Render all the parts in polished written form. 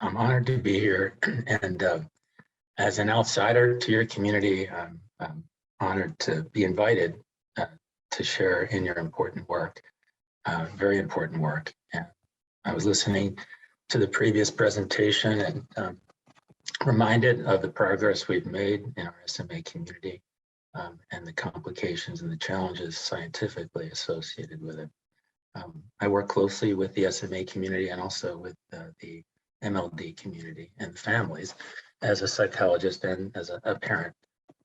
I'm honored to be here, and as an outsider to your community, I'm honored to be invited uh, to share in your important work, very important work. And I was listening to the previous presentation and reminded of the progress we've made in our SMA community and the complications and the challenges scientifically associated with it. I work closely with the SMA community and also with the MLD community and families as a psychologist and as a parent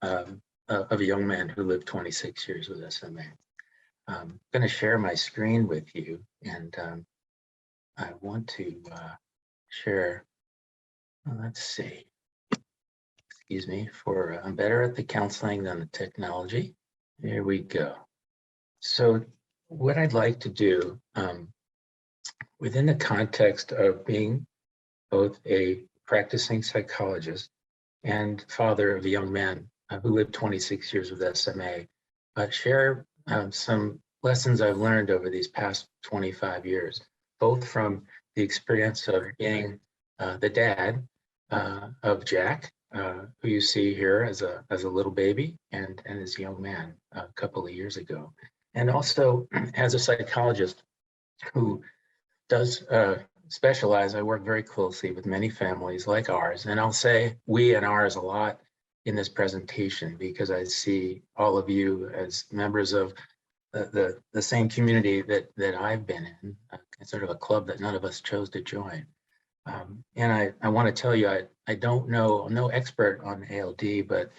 of a young man who lived 26 years with SMA. I'm going to share my screen with you, and I want to share, let's see, excuse me, I'm better at the counseling than the technology. Here we go. So what I'd like to do within the context of being both a practicing psychologist and father of a young man who lived 26 years with SMA, share some lessons I've learned over these past 25 years, both from the experience of being the dad of Jack, who you see here as a little baby and as a young man a couple of years ago, and also as a psychologist who does specialize. I work very closely with many families like ours, and I'll say we and ours a lot in this presentation because I see all of you as members of the same community that I've been in, sort of a club that none of us chose to join. And I want to tell you, I don't know, I'm no expert on ALD, but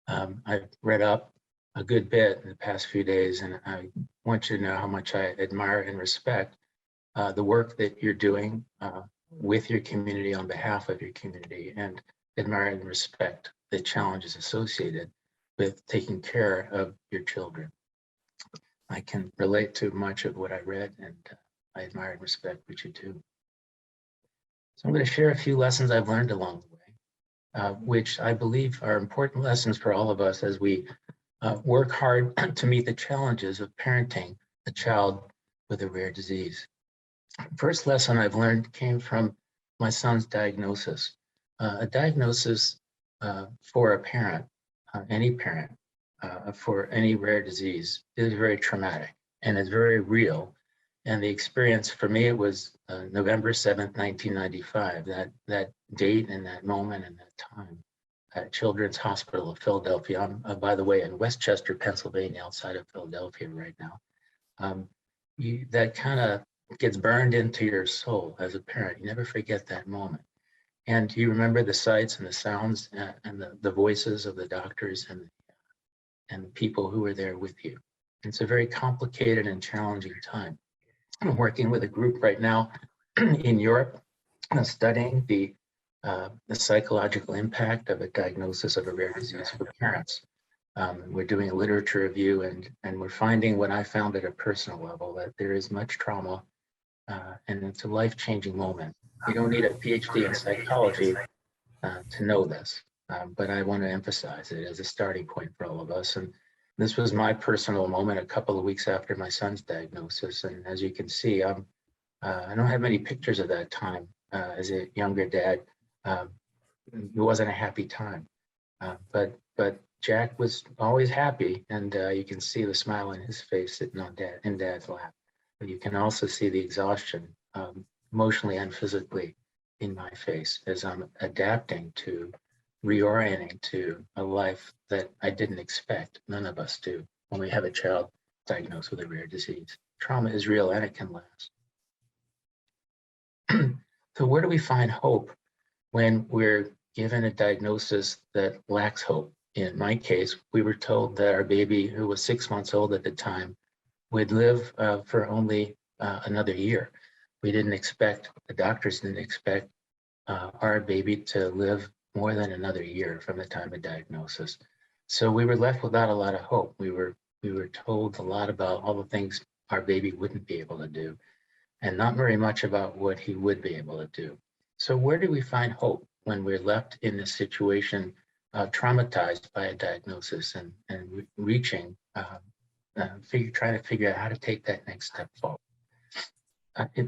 I've read up a good bit in the past few days, and I want you to know how much I admire and respect the work that you're doing with your community on behalf of your community, and admire and respect the challenges associated with taking care of your children. I can relate to much of what I read, and I admire and respect what you do. So I'm going to share a few lessons I've learned along the way, which I believe are important lessons for all of us as we work hard to meet the challenges of parenting a child with a rare disease. First lesson I've learned came from my son's diagnosis. A diagnosis for a parent, any parent, for any rare disease is very traumatic and is very real. And the experience for me, it was November 7th, 1995, that date and that moment and that time at Children's Hospital of Philadelphia. I'm, by the way, in Westchester, Pennsylvania, outside of Philadelphia right now. That kind of gets burned into your soul as a parent. You never forget that moment. And you remember the sights and the sounds and the voices of the doctors and the people who were there with you. It's a very complicated and challenging time. I'm working with a group right now in Europe studying the psychological impact of a diagnosis of a rare disease for parents. We're doing a literature review, and we're finding what I found at a personal level, that there is much trauma, and it's a life-changing moment. You don't need a PhD in psychology to know this, but I want to emphasize it as a starting point for all of us. And this was my personal moment a couple of weeks after my son's diagnosis. And as you can see, I don't have many pictures of that time as a younger dad. It wasn't a happy time, but Jack was always happy, and you can see the smile on his face sitting on Dad's lap. But you can also see the exhaustion, emotionally and physically, in my face as I'm adapting to, reorienting to a life that I didn't expect. None of us do when we have a child diagnosed with a rare disease. Trauma is real and it can last. So where do we find hope when we're given a diagnosis that lacks hope? In my case, we were told that our baby, who was 6 months old at the time, would live for only another year. We didn't expect, the doctors didn't expect our baby to live more than another year from the time of diagnosis. So we were left without a lot of hope. We were told a lot about all the things our baby wouldn't be able to do, and not very much about what he would be able to do. So where do we find hope when we're left in this situation, traumatized by a diagnosis and reaching, trying to figure out how to take that next step forward?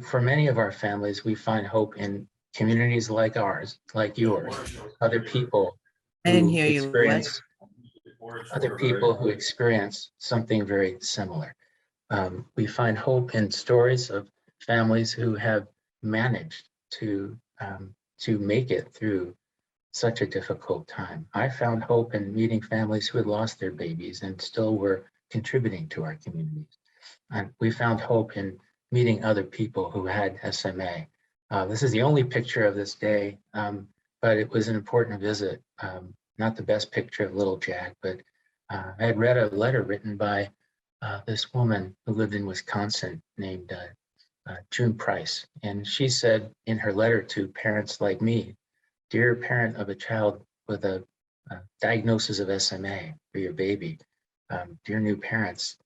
For many of our families, we find hope in communities like ours, like yours, other people I didn't who hear you. What? experience something very similar. We find hope in stories of families who have managed to make it through such a difficult time. I found hope in meeting families who had lost their babies and still were contributing to our communities. And we found hope in meeting other people who had SMA. This is the only picture of this day, but it was an important visit. Not the best picture of little Jack, but I had read a letter written by this woman who lived in Wisconsin named June Price. And she said in her letter to parents like me, "Dear parent of a child with a diagnosis of SMA for your baby, dear new parents,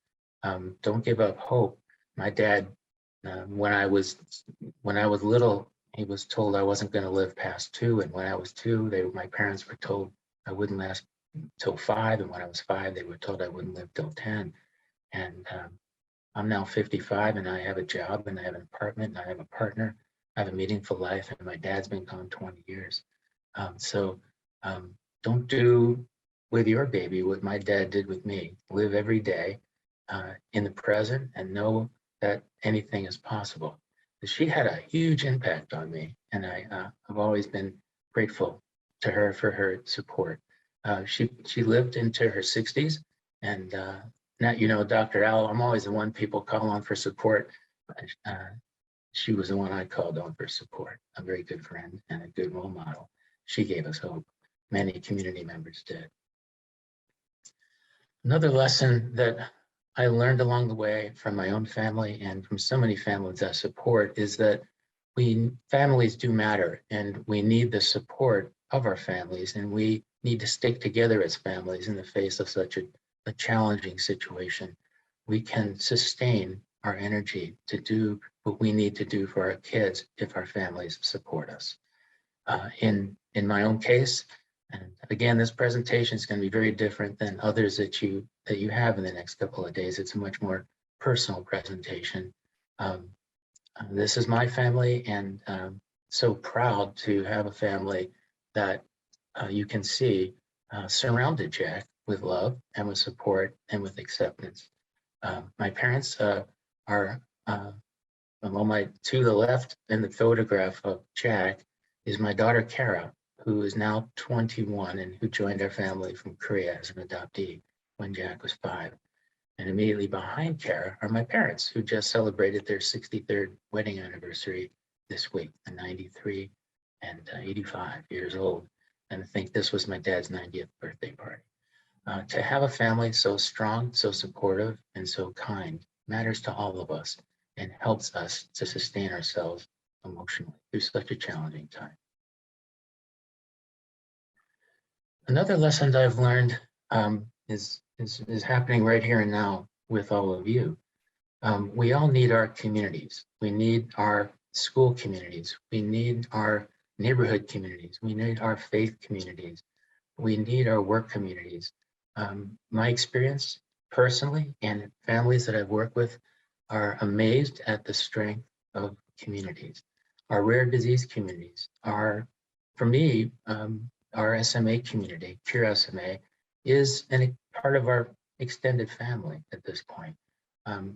don't give up hope. My dad, when I was little, he was told I wasn't going to live past 2, and when I was 2, my parents were told I wouldn't last till 5, and when I was 5, they were told I wouldn't live till 10. And I'm now 55, and I have a job, and I have an apartment, and I have a partner. I have a meaningful life, and my dad's been gone 20 years. So don't do with your baby what my dad did with me. Live every day in the present and know that anything is possible." She had a huge impact on me, and I've always been grateful to her for her support. She lived into her 60s, and now, Dr. Al, I'm always the one people call on for support. She was the one I called on for support, a very good friend and a good role model. She gave us hope. Many community members did. Another lesson that I learned along the way from my own family and from so many families I support is that families do matter, and we need the support of our families, and we need to stick together as families in the face of such a challenging situation. We can sustain our energy to do what we need to do for our kids if our families support us. In my own case, and again, this presentation is going to be very different than others that you have in the next couple of days. It's a much more personal presentation. This is my family, and so proud to have a family that you can see surrounded Jack with love and with support and with acceptance. My parents are to the left in the photograph of Jack is my daughter Kara, who is now 21 and who joined our family from Korea as an adoptee when Jack was 5. And immediately behind Kara are my parents, who just celebrated their 63rd wedding anniversary this week, 93 and 85 years old. And I think this was my dad's 90th birthday party. To have a family so strong, so supportive, and so kind matters to all of us and helps us to sustain ourselves emotionally through such a challenging time. Another lesson that I've learned is happening right here and now with all of you. We all need our communities. We need our school communities. We need our neighborhood communities. We need our faith communities. We need our work communities. My experience personally and families that I've worked with are amazed at the strength of communities. Our rare disease communities are, for me, our SMA community, Cure SMA, is a part of our extended family at this point.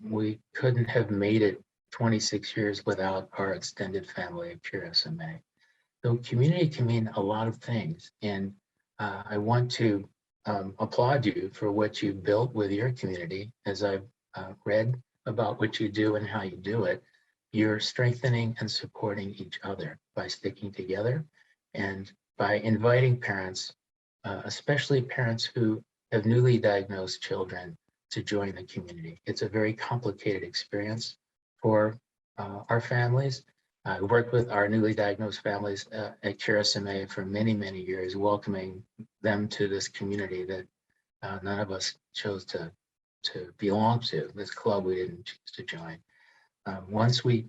We couldn't have made it 26 years without our extended family of Cure SMA. So community can mean a lot of things, and I want to applaud you for what you built with your community. As I've read about what you do and how you do it, you're strengthening and supporting each other by sticking together and by inviting parents, especially parents who have newly diagnosed children, to join the community. It's a very complicated experience for our families. I worked with our newly diagnosed families at Cure SMA for many, many years, welcoming them to this community that none of us chose to belong to, this club we didn't choose to join. Once we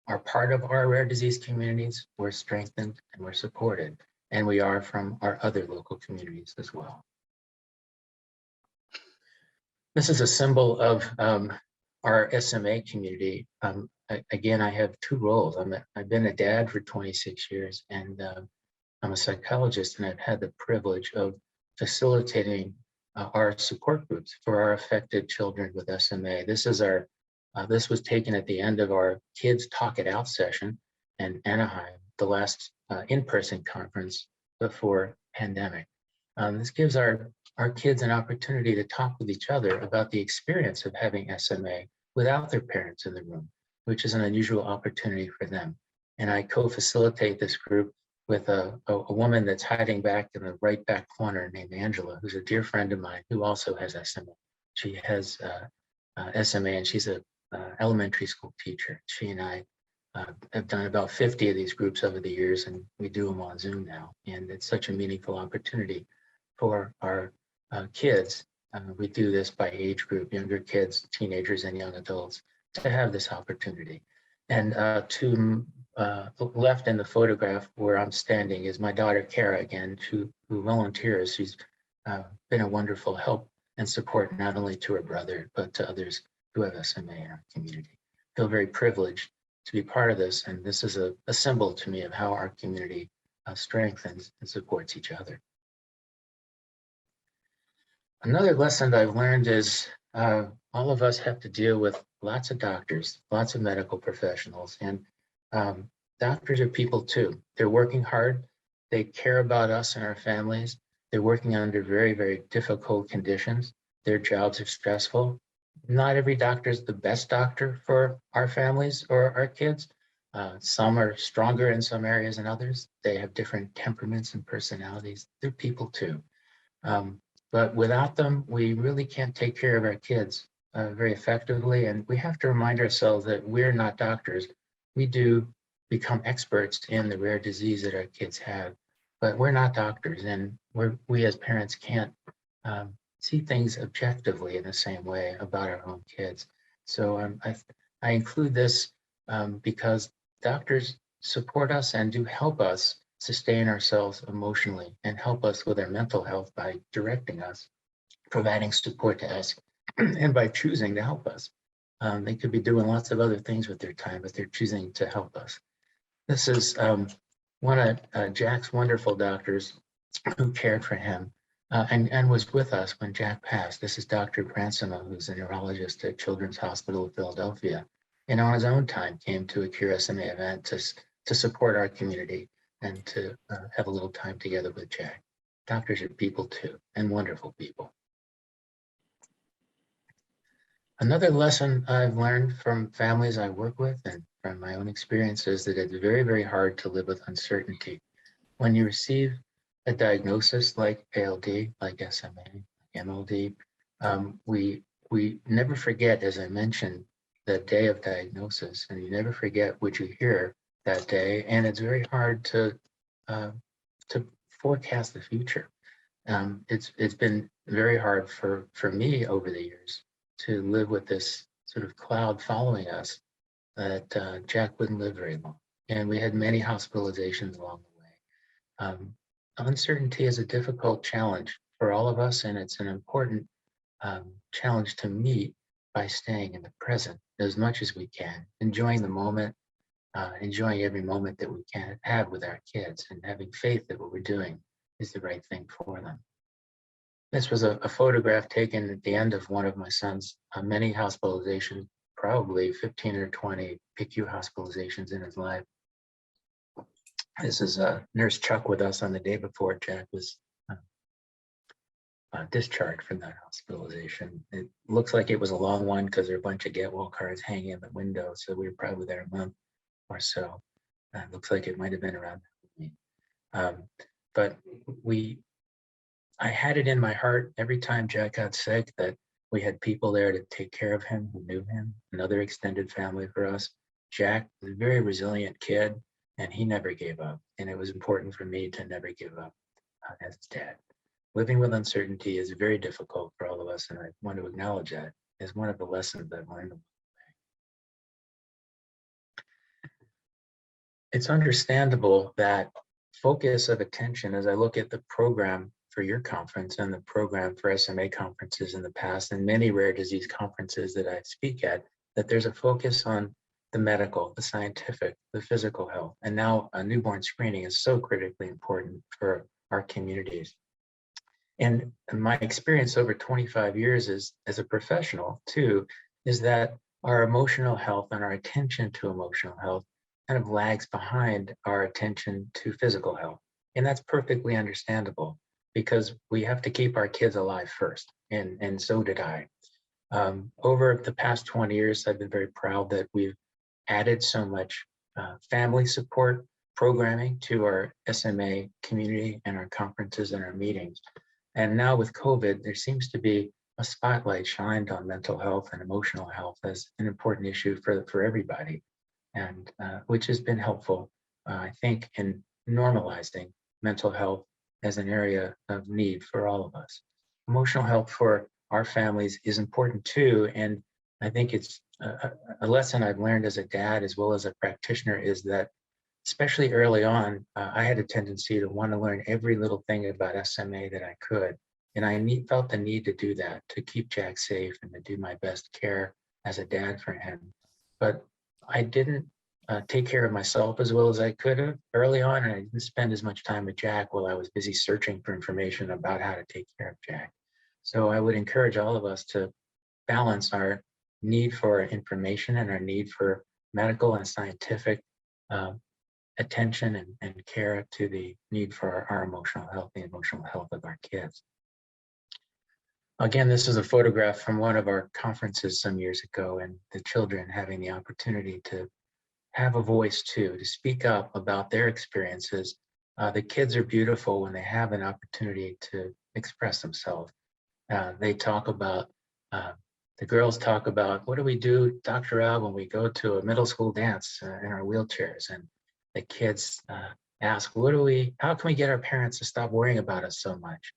are part of our rare disease communities, we're strengthened and we're supported, and we are from our other local communities as well. This is a symbol of our SMA community, again, I have two roles. I've been a dad for 26 years, and I'm a psychologist, and I've had the privilege of facilitating our support groups for our affected children with SMA. This was taken at the end of our Kids Talk It Out session in Anaheim, the last in-person conference before pandemic. This gives our kids an opportunity to talk with each other about the experience of having SMA without their parents in the room, which is an unusual opportunity for them. And I co-facilitate this group with a woman that's hiding back in the right back corner named Angela, who's a dear friend of mine who also has SMA. She has SMA, and she's a elementary school teacher. She and I have done about 50 of these groups over the years, and we do them on Zoom now. And it's such a meaningful opportunity for our kids. We do this by age group, younger kids, teenagers, and young adults, to have this opportunity. And to left in the photograph where I'm standing is my daughter, Kara, again, who volunteers. She's been a wonderful help and support, not only to her brother, but to others who have SMA in our community. I feel very privileged to be part of this, and this is a symbol to me of how our community strengthens and supports each other. Another lesson that I've learned is all of us have to deal with lots of doctors, lots of medical professionals, and doctors are people too. They're working hard. They care about us and our families. They're working under very, very difficult conditions. Their jobs are stressful. Not every doctor is the best doctor for our families or our kids. Some are stronger in some areas than others. They have different temperaments and personalities. They're people too. But without them, we really can't take care of our kids very effectively. And we have to remind ourselves that we're not doctors. We do become experts in the rare disease that our kids have, but we're not doctors, and we as parents can't see things objectively in the same way about our own kids. So I include this because doctors support us and do help us sustain ourselves emotionally and help us with our mental health by directing us, providing support to us, and by choosing to help us. They could be doing lots of other things with their time, but they're choosing to help us. This is one of Jack's wonderful doctors who cared for him and was with us when Jack passed. This is Dr. Bransema, who's a neurologist at Children's Hospital of Philadelphia, and on his own time came to a Cure SMA event to support our community and to have a little time together with Jack. Doctors are people too, and wonderful people. Another lesson I've learned from families I work with and from my own experience is that it's very, very hard to live with uncertainty. When you receive a diagnosis like ALD, like SMA, MLD, we never forget, as I mentioned, the day of diagnosis, and you never forget what you hear that day, and it's very hard to forecast the future. It's been very hard for me over the years to live with this sort of cloud following us that Jack wouldn't live very long, and we had many hospitalizations along the way. Uncertainty is a difficult challenge for all of us, and it's an important challenge to meet by staying in the present as much as we can, enjoying the moment, enjoying every moment that we can have with our kids, and having faith that what we're doing is the right thing for them. This was a photograph taken at the end of one of my son's many hospitalizations, probably 15 or 20 PICU hospitalizations in his life. This is Nurse Chuck with us on the day before Jack was discharged from that hospitalization. It looks like it was a long one because there are a bunch of get well cards hanging in the window, so we were probably there a month or so. It looks like it might have been around that. But I had it in my heart every time Jack got sick that we had people there to take care of him who knew him, another extended family for us. Jack was a very resilient kid, and he never gave up. And it was important for me to never give up as his dad. Living with uncertainty is very difficult for all of us, and I want to acknowledge that as one of the lessons I've learned. It's understandable that focus of attention, as I look at the program for your conference and the program for SMA conferences in the past and many rare disease conferences that I speak at, that there's a focus on the medical, the scientific, the physical health, and now newborn screening is so critically important for our communities. And my experience over 25 years as a professional too, is that our emotional health and our attention to emotional health kind of lags behind our attention to physical health. And that's perfectly understandable because we have to keep our kids alive first. And so did I. Over the past 20 years, I've been very proud that we've added so much family support programming to our SMA community and our conferences and our meetings. And now with COVID, there seems to be a spotlight shined on mental health and emotional health as an important issue for everybody, and which has been helpful, I think, in normalizing mental health as an area of need for all of us. Emotional health for our families is important too, and I think it's a lesson I've learned as a dad as well as a practitioner is that especially early on, I had a tendency to want to learn every little thing about SMA that I could. And I felt the need to do that, to keep Jack safe and to do my best care as a dad for him. But I didn't take care of myself as well as I could have early on, and I didn't spend as much time with Jack while I was busy searching for information about how to take care of Jack. So I would encourage all of us to balance our need for information and our need for medical and scientific attention and care to the need for our emotional health, the emotional health of our kids. Again, this is a photograph from one of our conferences some years ago, and the children having the opportunity to have a voice too, to speak up about their experiences. The kids are beautiful when they have an opportunity to express themselves. They talk about, the girls talk about, what do we do, Dr. Al, when we go to a middle school dance in our wheelchairs? And the kids ask, how can we get our parents to stop worrying about us so much?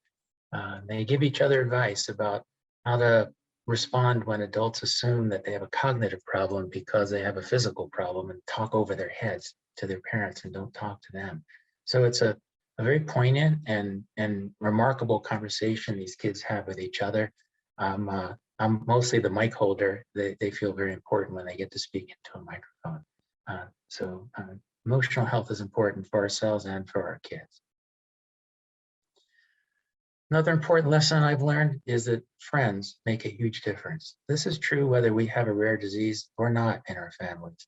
They give each other advice about how to respond when adults assume that they have a cognitive problem because they have a physical problem and talk over their heads to their parents and don't talk to them. So it's a very poignant and remarkable conversation these kids have with each other. I'm mostly the mic holder. They feel very important when they get to speak into a microphone. So emotional health is important for ourselves and for our kids. Another important lesson I've learned is that friends make a huge difference. This is true whether we have a rare disease or not in our families.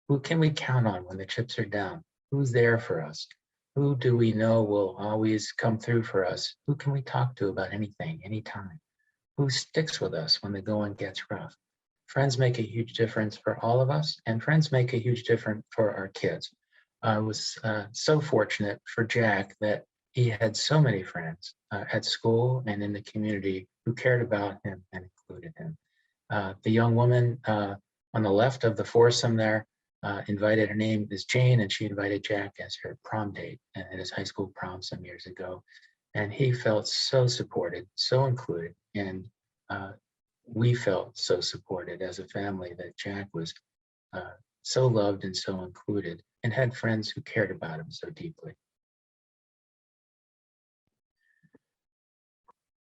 Who can we count on when the chips are down? Who's there for us? Who do we know will always come through for us? Who can we talk to about anything, anytime? Who sticks with us when the going gets rough? Friends make a huge difference for all of us, and friends make a huge difference for our kids. I was so fortunate for Jack that he had so many friends at school and in the community who cared about him and included him. The young woman on the left of the foursome there invited, her name is Jane, and she invited Jack as her prom date at his high school prom some years ago. And he felt so supported, so included, and we felt so supported as a family that Jack was so loved and so included and had friends who cared about him so deeply.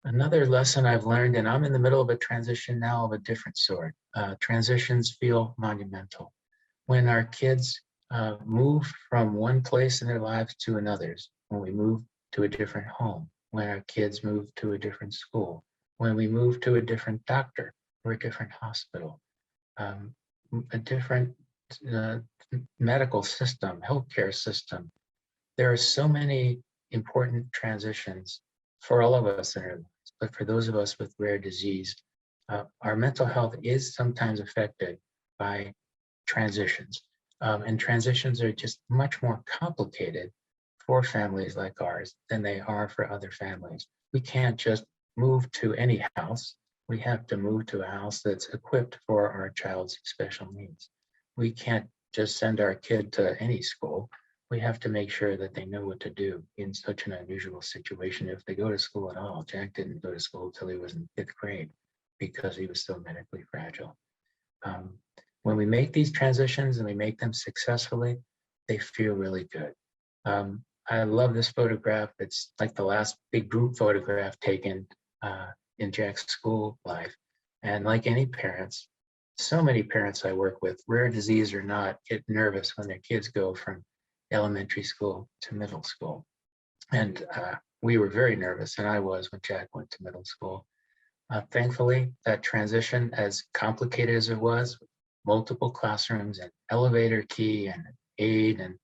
Another lesson I've learned, and I'm in the middle of a transition now of a different sort. Transitions feel monumental. When our kids move from one place in their lives to another's, when we move to a different home, when our kids move to a different school, when we move to a different doctor or a different hospital, a different medical system, healthcare system. There are so many important transitions for all of us in our lives, but for those of us with rare disease, our mental health is sometimes affected by transitions. And transitions are just much more complicated for families like ours than they are for other families. We can't just move to any house. We have to move to a house that's equipped for our child's special needs. We can't just send our kid to any school. We have to make sure that they know what to do in such an unusual situation if they go to school at all. Jack didn't go to school till he was in 5th grade because he was so medically fragile. When we make these transitions and we make them successfully, they feel really good. I love this photograph. It's like the last big group photograph taken in Jack's school life. And like any parents, so many parents I work with, rare disease or not, get nervous when their kids go from elementary school to middle school. And we were very nervous, and I was when Jack went to middle school. Thankfully, that transition, as complicated as it was, multiple classrooms and elevator key and aid and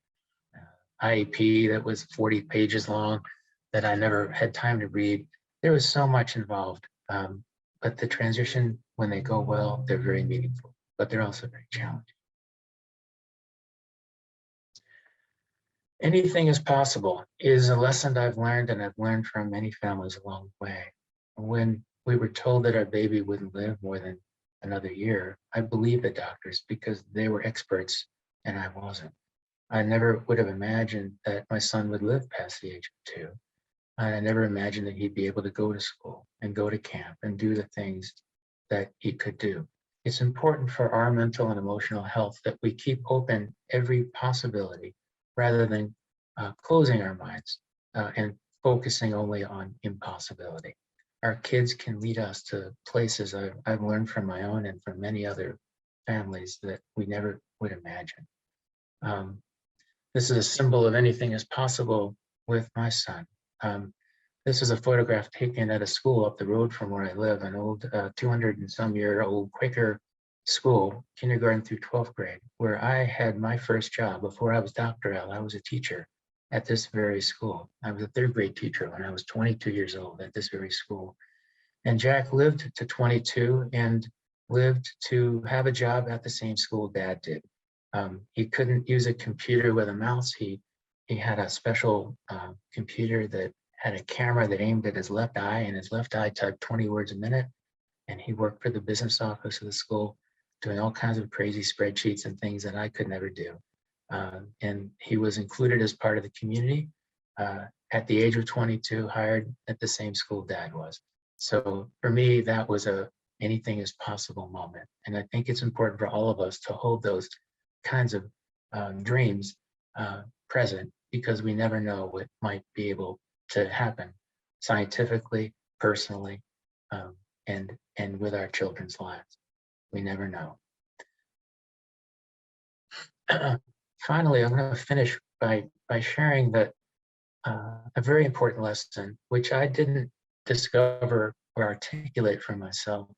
IEP that was 40 pages long that I never had time to read. There was so much involved. But the transition, when they go well, they're very meaningful, but they're also very challenging. Anything is possible is a lesson I've learned, and I've learned from many families along the way. When we were told that our baby wouldn't live more than another year, I believed the doctors because they were experts and I wasn't. I never would have imagined that my son would live past the age of 2. I never imagined that he'd be able to go to school and go to camp and do the things that he could do. It's important for our mental and emotional health that we keep open every possibility rather than closing our minds and focusing only on impossibility. Our kids can lead us to places I've learned from my own and from many other families that we never would imagine. This is a symbol of anything is possible with my son. This is a photograph taken at a school up the road from where I live, an old 200 and some year old Quaker school, kindergarten through 12th grade, where I had my first job. Before I was Dr. L, I was a teacher at this very school. I was a 3rd grade teacher when I was 22 years old at this very school. And Jack lived to 22 and lived to have a job at the same school Dad did. He couldn't use a computer with a mouse. He had a special computer that had a camera that aimed at his left eye, and his left eye typed 20 words a minute. And he worked for the business office of the school, doing all kinds of crazy spreadsheets and things that I could never do. And he was included as part of the community. At the age of 22, hired at the same school Dad was. So for me, that was a anything is possible moment. And I think it's important for all of us to hold those kinds of dreams present, because we never know what might be able to happen scientifically, personally, and with our children's lives. We never know. Finally, I'm going to finish by sharing that a very important lesson, which I didn't discover or articulate for myself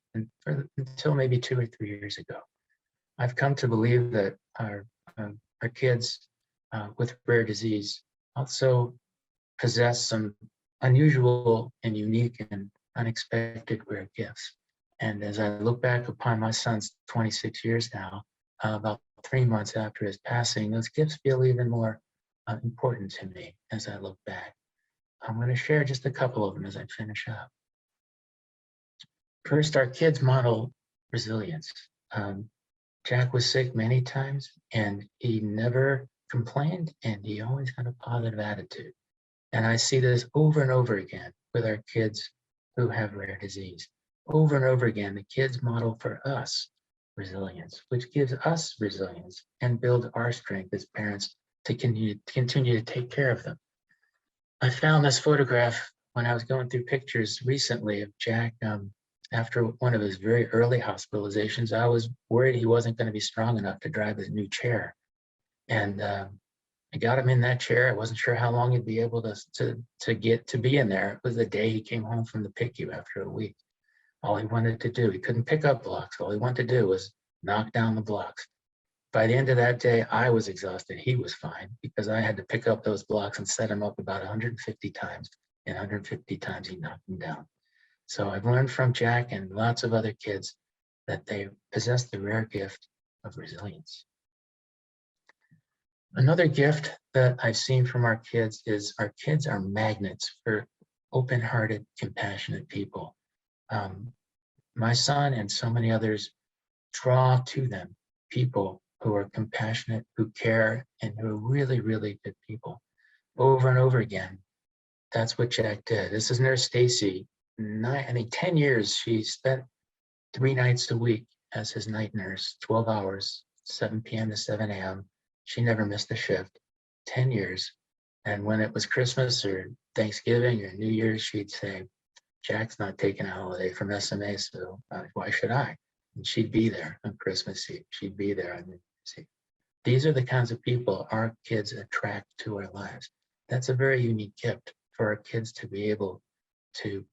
until maybe 2 or 3 years ago. I've come to believe that our kids with rare disease also possess some unusual and unique and unexpected rare gifts. And as I look back upon my son's 26 years now, about 3 months after his passing, those gifts feel even more important to me as I look back. I'm going to share just a couple of them as I finish up. First, our kids model resilience. Jack was sick many times, and he never complained, and he always had a positive attitude. And I see this over and over again with our kids who have rare disease. Over and over again, the kids model for us resilience, which gives us resilience and builds our strength as parents to continue to take care of them. I found this photograph when I was going through pictures recently of Jack after one of his very early hospitalizations. I was worried he wasn't going to be strong enough to drive his new chair. And I got him in that chair. I wasn't sure how long he'd be able to get to be in there. It was the day he came home from the PICU after a week. All he wanted to do, he couldn't pick up blocks. All he wanted to do was knock down the blocks. By the end of that day, I was exhausted. He was fine because I had to pick up those blocks and set him up about 150 times. And 150 times he knocked them down. So I've learned from Jack and lots of other kids that they possess the rare gift of resilience. Another gift that I've seen from our kids is our kids are magnets for open-hearted, compassionate people. My son and so many others draw to them people who are compassionate, who care, and who are really, really good people. Over and over again, that's what Jack did. This is Nurse Stacy. 10 years, she spent 3 nights a week as his night nurse, 12 hours, 7 p.m. to 7 a.m. She never missed a shift, 10 years. And when it was Christmas or Thanksgiving or New Year's, she'd say, Jack's not taking a holiday from SMA, so why should I? and she'd be there on Christmas Eve. She'd be there on New Year's Eve. These are the kinds of people our kids attract to our lives. That's a very unique gift for our kids to be able to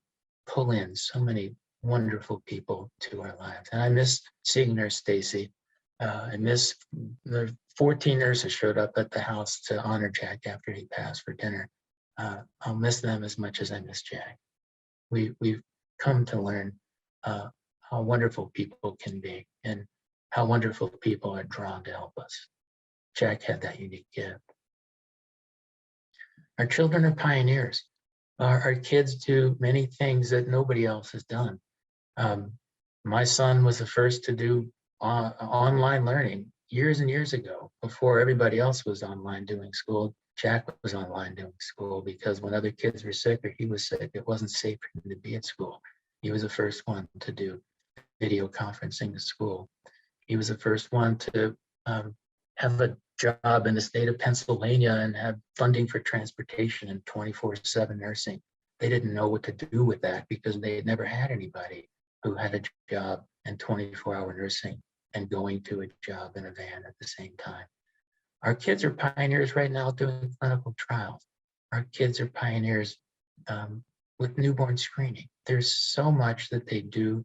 pull in so many wonderful people to our lives. And I miss seeing Nurse Stacy. I miss the 14 nurses showed up at the house to honor Jack after he passed for dinner. I'll miss them as much as I miss Jack. We've come to learn how wonderful people can be and how wonderful people are drawn to help us. Jack had that unique gift. Our children are pioneers. Our kids do many things that nobody else has done. My son was the first to do online learning years and years ago, before everybody else was online doing school. Jack was online doing school because when other kids were sick or he was sick, it wasn't safe for him to be at school. He was the first one to do video conferencing to school. He was the first one to have a job in the state of Pennsylvania and have funding for transportation and 24/7 nursing. They didn't know what to do with that because they had never had anybody who had a job and 24-hour nursing and going to a job in a van at the same time. Our kids are pioneers right now doing clinical trials. Our kids are pioneers with newborn screening. There's so much that they do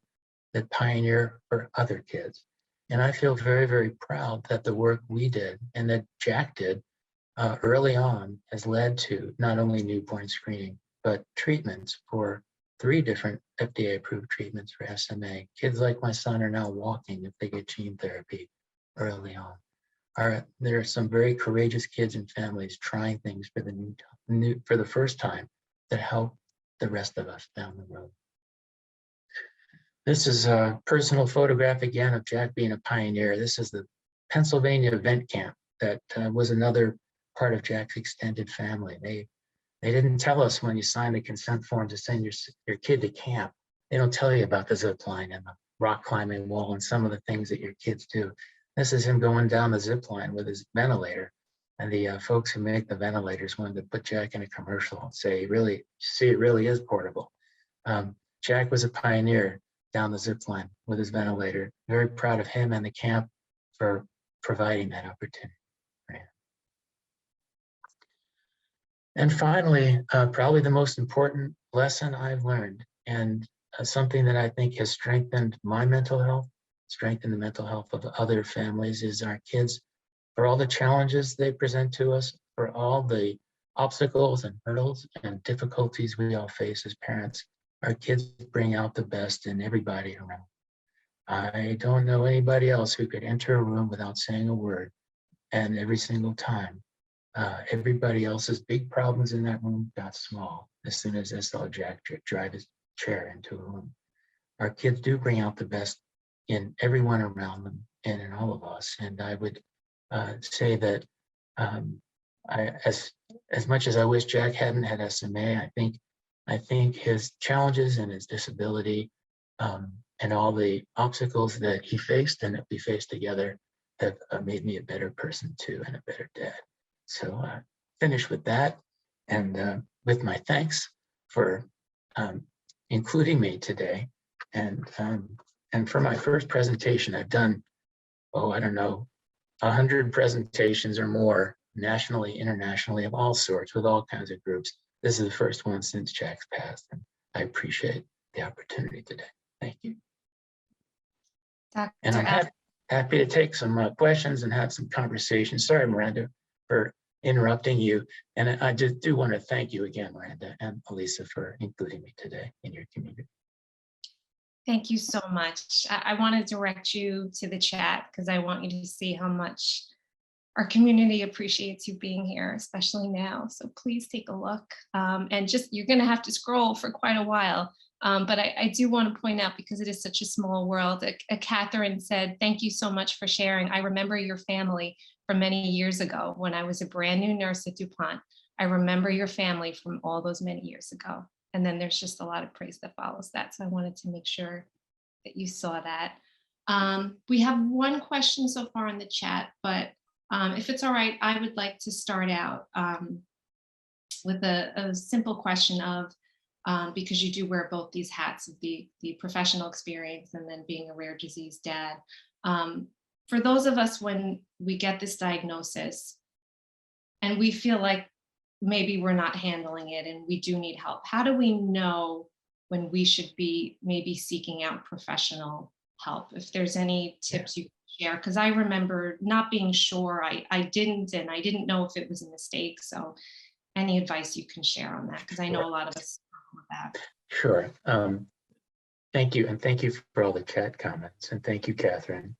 that pioneer for other kids. And I feel very, very proud that the work we did and that Jack did early on has led to not only newborn screening, but treatments for 3 different FDA-approved treatments for SMA. Kids like my son are now walking if they get gene therapy early on. There are some very courageous kids and families trying things for the first time that help the rest of us down the road. This is a personal photograph again of Jack being a pioneer. This is the Pennsylvania event camp that was another part of Jack's extended family. They didn't tell us when you sign the consent form to send your kid to camp. They don't tell you about the zip line and the rock climbing wall and some of the things that your kids do. This is him going down the zip line with his ventilator. And the folks who make the ventilators wanted to put Jack in a commercial and say, really, see, it really is portable. Jack was a pioneer down the zip line with his ventilator. Very proud of him and the camp for providing that opportunity for him. And finally, probably the most important lesson I've learned, and something that I think has strengthened my mental health, strengthened the mental health of other families, is our kids, for all the challenges they present to us, for all the obstacles and hurdles and difficulties we all face as parents, our kids bring out the best in everybody around. I don't know anybody else who could enter a room without saying a word, and every single time, everybody else's big problems in that room got small as soon as they saw Jack drive his chair into a room. Our kids do bring out the best in everyone around them and in all of us. And I would say that as much as I wish Jack hadn't had SMA, I think his challenges and his disability and all the obstacles that he faced and that we faced together have made me a better person too and a better dad. So finish with that and with my thanks for including me today. And for my first presentation, I've done, 100 presentations or more, nationally, internationally, of all sorts, with all kinds of groups. This is the first one since Jack's passed, and I appreciate the opportunity today. Thank you. Dr. And I'm happy to take some questions and have some conversations. Sorry, Miranda, for interrupting you. And I just do want to thank you again, Miranda and Elisa, for including me today in your community. Thank you so much. I want to direct you to the chat because I want you to see how much our community appreciates you being here, especially now. So please take a look. And just, you're going to have to scroll for quite a while. But I do want to point out, because it is such a small world, Catherine said, thank you so much for sharing. I remember your family from many years ago when I was a brand new nurse at DuPont. I remember your family from all those many years ago. And then there's just a lot of praise that follows that. So I wanted to make sure that you saw that. We have one question so far in the chat, but if it's all right, I would like to start out with a simple question of, because you do wear both these hats of the professional experience and then being a rare disease dad. For those of us, when we get this diagnosis and we feel like maybe we're not handling it and we do need help, how do we know when we should be maybe seeking out professional help? If there's any tips you can share, because I remember not being sure. I didn't know if it was a mistake. So any advice you can share on that, because I know a lot of us struggle with that. Sure. Thank you. And thank you for all the chat comments. And thank you, Catherine.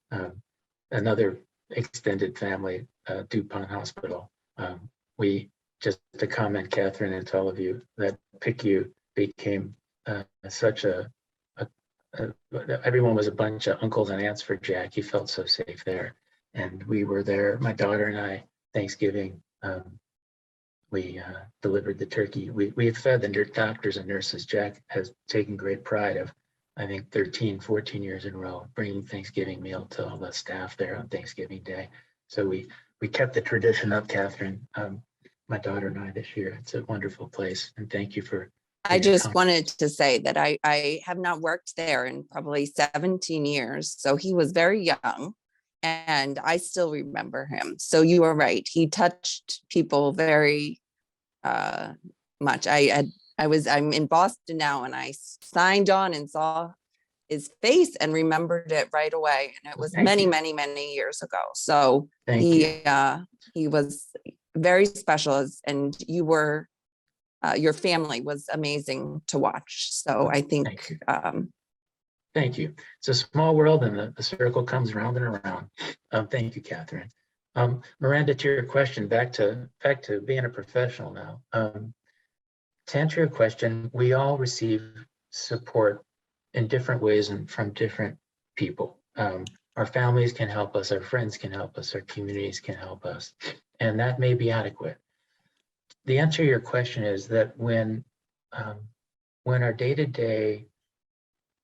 Another extended family, DuPont Hospital. We just to comment, Catherine, and to all of you, that PICU became such everyone was a bunch of uncles and aunts for Jack. He felt so safe there. And we were there, my daughter and I, Thanksgiving. We delivered the turkey. We have fed the doctors and nurses. Jack has taken great pride of, I think, 13, 14 years in a row, bringing Thanksgiving meal to all the staff there on Thanksgiving Day. So we kept the tradition up, Catherine, my daughter and I this year. It's a wonderful place. And thank you for I just wanted to say that I have not worked there in probably 17 years. So he was very young and I still remember him. So you are right. He touched people very much. I'm in Boston now and I signed on and saw his face and remembered it right away. And it was many years ago. So he was very special, and you were your family was amazing to watch. So I think thank you. It's a small world and the circle comes round and around. Thank you, Catherine. Miranda, to your question, back to being a professional now. To answer your question, we all receive support in different ways and from different people. Our families can help us, our friends can help us, our communities can help us, and that may be adequate. The answer to your question is that when our day-to-day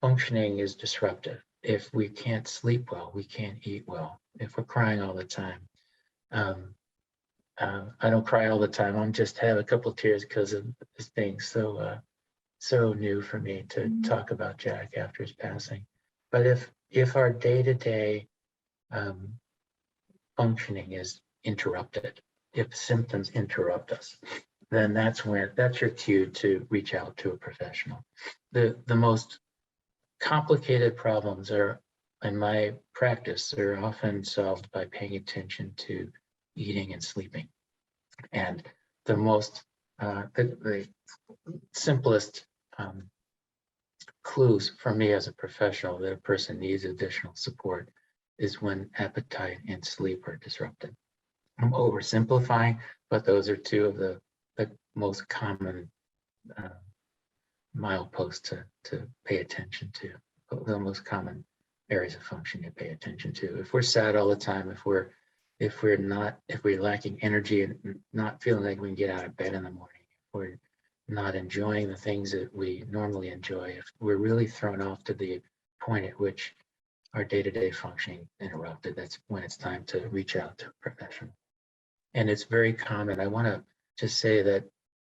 functioning is disrupted, if we can't sleep well, we can't eat well, if we're crying all the time. I don't cry all the time. I'm just have a couple of tears because of this thing so new for me to talk about Jack after his passing. But if our day-to-day functioning is interrupted, if symptoms interrupt us, then that's your cue to reach out to a professional. The most complicated problems are, in my practice, are often solved by paying attention to eating and sleeping. And the most, the simplest clues for me as a professional that a person needs additional support is when appetite and sleep are disrupted. I'm oversimplifying, but those are two of the most common mileposts to pay attention to, the most common areas of function to pay attention to. If we're sad all the time, if we're lacking energy and not feeling like we can get out of bed in the morning, if we're not enjoying the things that we normally enjoy, if we're really thrown off to the point at which our day-to-day functioning interrupted, that's when it's time to reach out to a professional. And it's very common. I want to just say that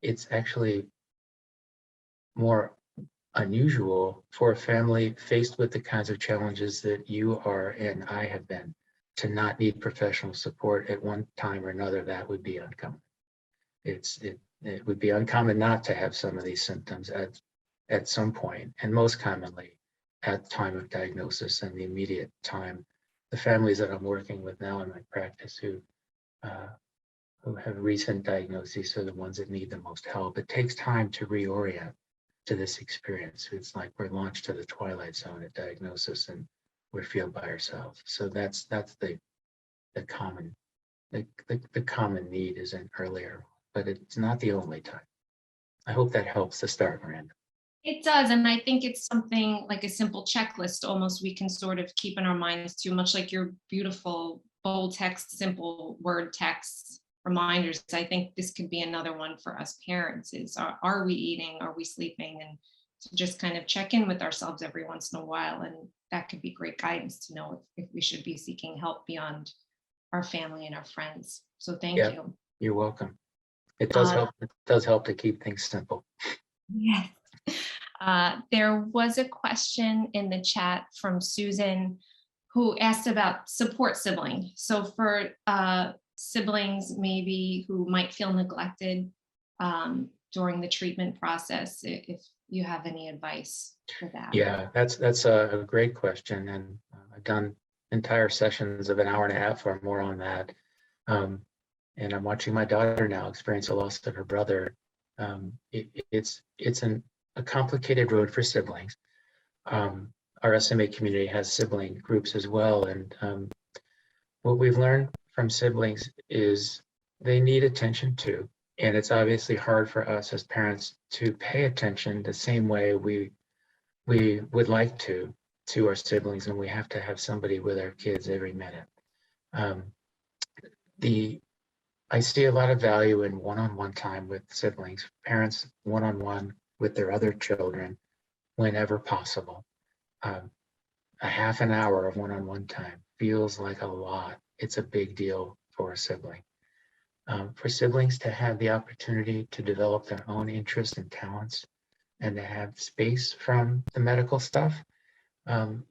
it's actually more unusual for a family faced with the kinds of challenges that you are and I have been to not need professional support at one time or another. That would be uncommon. It would be uncommon not to have some of these symptoms at some point, and most commonly at time of diagnosis and the immediate time. The families that I'm working with now in my practice who have recent diagnoses are the ones that need the most help. It takes time to reorient to this experience. It's like we're launched to the twilight zone at diagnosis and we feel by ourselves. So that's the common need is an earlier, but it's not the only time. I hope that helps to start, Miranda. It does, and I think it's something like a simple checklist almost we can sort of keep in our minds too, much like your beautiful bold text, simple word text reminders. I think this could be another one for us parents is, are we eating? Are we sleeping? And to just kind of check in with ourselves every once in a while. And that could be great guidance to know if we should be seeking help beyond our family and our friends. So thank you. You're welcome. It does help. It does help to keep things simple. Yes. There was a question in the chat from Susan who asked about support sibling. So for siblings maybe who might feel neglected during the treatment process, if you have any advice for that. Yeah, that's a great question, and I've done entire sessions of an hour and a half or more on that. And I'm watching my daughter now experience the loss of her brother. It's a complicated road for siblings. Our SMA community has sibling groups as well, and what we've learned from siblings is they need attention too. And it's obviously hard for us as parents to pay attention the same way we would like to our siblings, and we have to have somebody with our kids every minute. I see a lot of value in one-on-one time with siblings, parents one-on-one with their other children whenever possible. A half an hour of one-on-one time feels like a lot. It's a big deal for a sibling. For siblings to have the opportunity to develop their own interests and talents and to have space from the medical stuff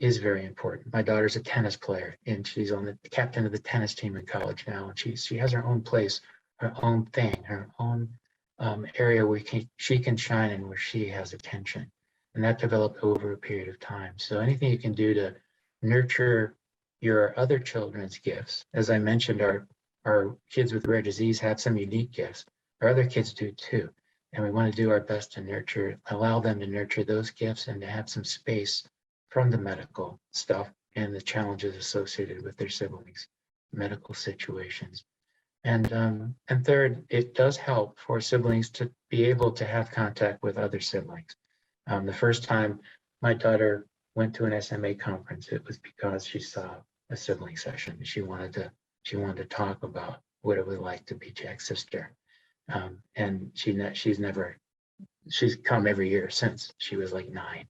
is very important. My daughter's a tennis player, and she's on the captain of the tennis team in college now. And she has her own place, her own thing, her own area where she can shine and where she has attention. And that developed over a period of time. So anything you can do to nurture your other children's gifts. As I mentioned, our kids with rare disease have some unique gifts. Our other kids do too. And we want to do our best to allow them to nurture those gifts and to have some space from the medical stuff and the challenges associated with their siblings' medical situations. And third, it does help for siblings to be able to have contact with other siblings. The first time my daughter went to an SMA conference, it was because she saw a sibling session. She wanted to talk about what it was like to be Jack's sister. And she's come every year since she was like 9.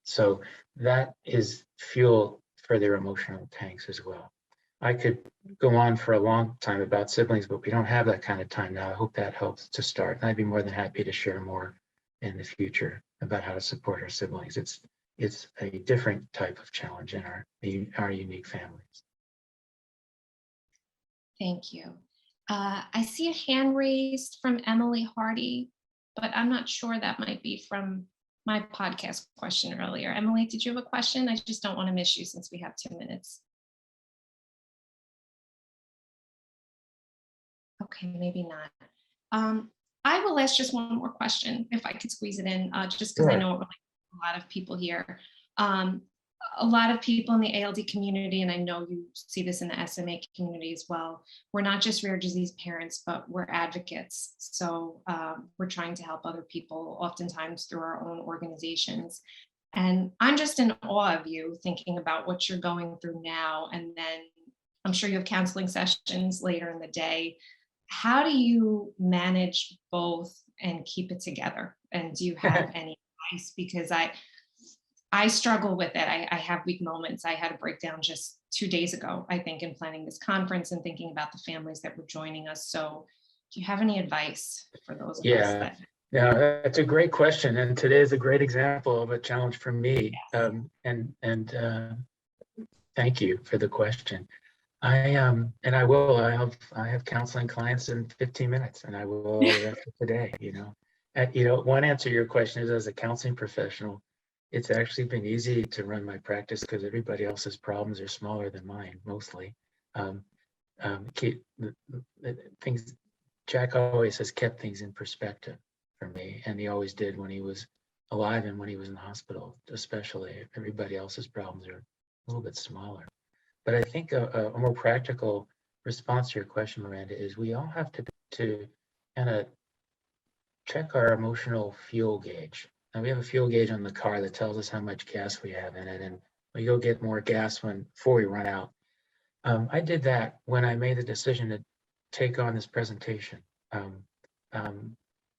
So that is fuel for their emotional tanks as well. I could go on for a long time about siblings, but we don't have that kind of time now. I hope that helps to start. And I'd be more than happy to share more in the future about how to support our siblings. It's a different type of challenge in our unique families. Thank you. I see a hand raised from Emily Hardy, but I'm not sure that might be from my podcast question earlier. Emily, did you have a question? I just don't want to miss you since we have 2 minutes. Okay, maybe not. I will ask just one more question if I could squeeze it in, just because I know it relates to a lot of people here. A lot of people in the ALD community, and I know you see this in the SMA community as well, we're not just rare disease parents, but we're advocates. So we're trying to help other people, oftentimes through our own organizations. And I'm just in awe of you thinking about what you're going through now. And then I'm sure you have counseling sessions later in the day. How do you manage both and keep it together? And do you have any advice? Because I struggle with it. I have weak moments. I had a breakdown just 2 days ago, I think, in planning this conference and thinking about the families that were joining us. So do you have any advice for those of us that? Yeah, that's a great question. And today is a great example of a challenge for me. Yes. Thank you for the question. I have counseling clients in 15 minutes, and I will the rest of the day, one answer to your question is, as a counseling professional, it's actually been easy to run my practice because everybody else's problems are smaller than mine, mostly. Things, Jack always has kept things in perspective for me, and he always did when he was alive and when he was in the hospital, especially. Everybody else's problems are a little bit smaller. But I think a more practical response to your question, Miranda, is we all have to kind of check our emotional fuel gauge. Now, we have a fuel gauge on the car that tells us how much gas we have in it, and we go get more gas before we run out. I did that when I made the decision to take on this presentation.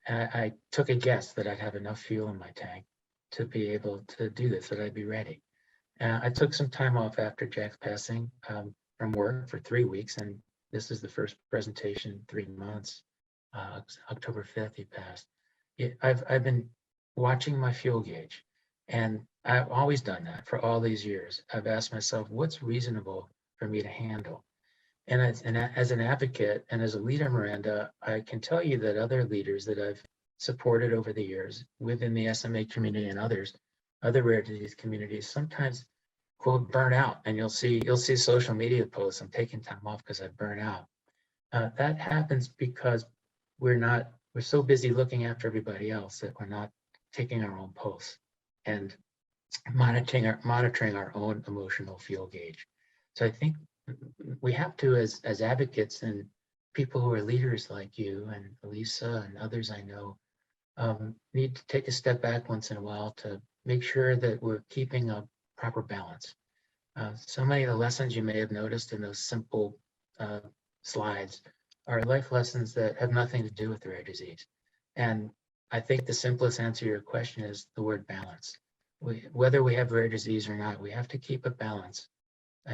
I took a guess that I'd have enough fuel in my tank to be able to do this, that I'd be ready. I took some time off after Jack's passing from work for 3 weeks, and this is the first presentation in 3 months. October 5th he passed. I've been watching my fuel gauge. And I've always done that for all these years. I've asked myself, what's reasonable for me to handle? And as an advocate and as a leader, Miranda, I can tell you that other leaders that I've supported over the years within the SMA community and others, other rare disease communities, sometimes quote burn out. And you'll see social media posts, I'm taking time off because I burn out. That happens because we're so busy looking after everybody else that we're not taking our own pulse and monitoring our own emotional fuel gauge. So I think we have to, as advocates and people who are leaders like you and Elisa and others I know, need to take a step back once in a while to make sure that we're keeping a proper balance. So many of the lessons you may have noticed in those simple slides are life lessons that have nothing to do with rare disease. And I think the simplest answer to your question is the word balance. Whether we have rare disease or not, we have to keep a balance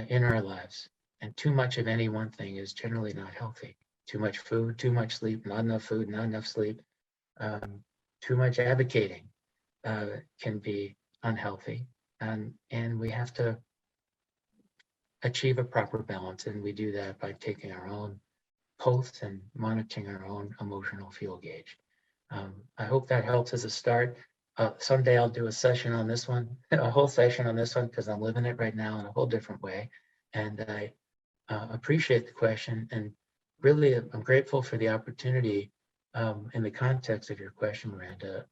in our lives. And too much of any one thing is generally not healthy. Too much food, too much sleep, not enough food, not enough sleep. Too much advocating can be unhealthy. And we have to achieve a proper balance. And we do that by taking our own pulse and monitoring our own emotional fuel gauge. I hope that helps as a start. Someday I'll do a session on this one, a whole session on this one, because I'm living it right now in a whole different way. And I appreciate the question, and really I'm grateful for the opportunity in the context of your question, Miranda.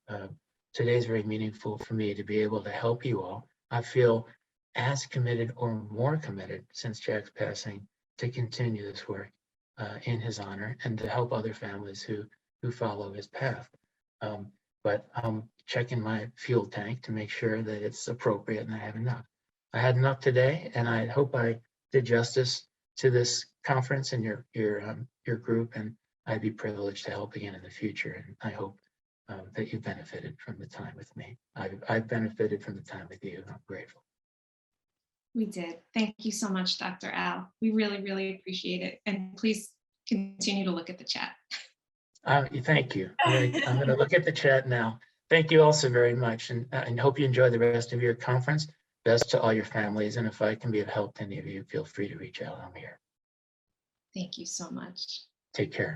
Today is very meaningful for me to be able to help you all. I feel as committed or more committed since Jack's passing to continue this work in his honor and to help other families who follow his path. But I'm checking my fuel tank to make sure that it's appropriate and I have enough. I had enough today, and I hope I did justice to this conference and your group, and I'd be privileged to help again in the future. And I hope that you benefited from the time with me. I've benefited from the time with you, and I'm grateful. We did. Thank you so much, Dr. Al. We really, really appreciate it. And please continue to look at the chat. Thank you. I'm going to look at the chat now. Thank you also very much, and hope you enjoy the rest of your conference. Best to all your families, and if I can be of help to any of you, feel free to reach out. I'm here. Thank you so much. Take care.